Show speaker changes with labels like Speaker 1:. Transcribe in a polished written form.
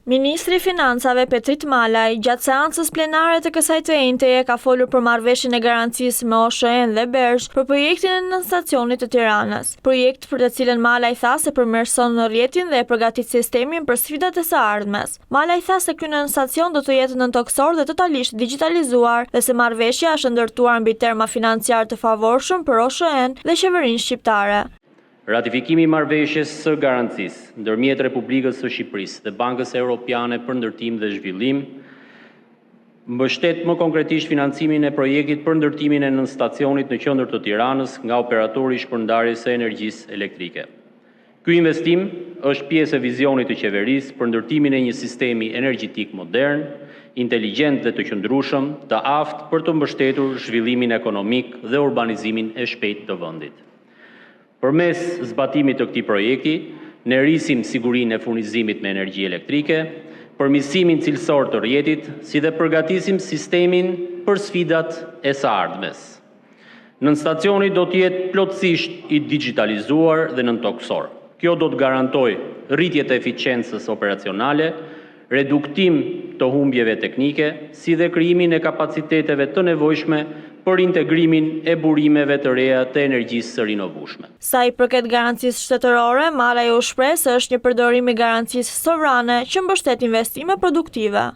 Speaker 1: Ministri i Financave Petrit Malaj, gjatë seancës plenare të kësaj të enjteje, ka folur për marrëveshjen e garancisë me OSHE dhe Bergj për projektin e nënstacionit të Tiranës. Projekt për të cilën Malaj tha se përmirëson rrjetin dhe e përgatit sistemin për sfidat e së ardhmes. Malaj tha se ky nënstacion do të jetë nëntoksor dhe totalisht digjitalizuar dhe se marrëveshja është ndërtuar mbi terma financiar të favorshëm për OSHE-n dhe qeverinë shqiptare.
Speaker 2: Ratifikimi i marrëveshjes së garancisë ndërmjet Republikës së Shqipërisë dhe Bankës Evropiane për Ndërtim dhe Zhvillim mbështet më konkretisht financimin e projektit për ndërtimin e nënstacionit në qendër të Tiranës nga operatori i shpërndarjes së energjisë elektrike. Ky investim është pjesë e vizionit të qeverisë për ndërtimin e një sistemi energjetik modern, inteligjent dhe të qëndrueshëm, të aftë për të mbështetur zhvillimin ekonomik dhe urbanizimin e shpejtë të vendit. Përmes zbatimit të këtij projekti, ne rrisim sigurinë e furnizimit me energji elektrike, përmirësimin cilësor të rrjetit, si dhe përgatisim sistemin për sfidat e së ardhmes. Nënstacioni do të jetë plotësisht i digjitalizuar dhe nëntoksor. Kjo do të garantojë rritje të eficiencës operacionale, reduktim të humbjeve teknike, si dhe krijimin e kapaciteteve të nevojshme për integrimin e burimeve të reja të energjisë së rinovueshme.
Speaker 1: Sa i përket garancisë shtetërore, Malaj u shpreh se është një përdorim i garancisë sovrane që mbështet investime produktive.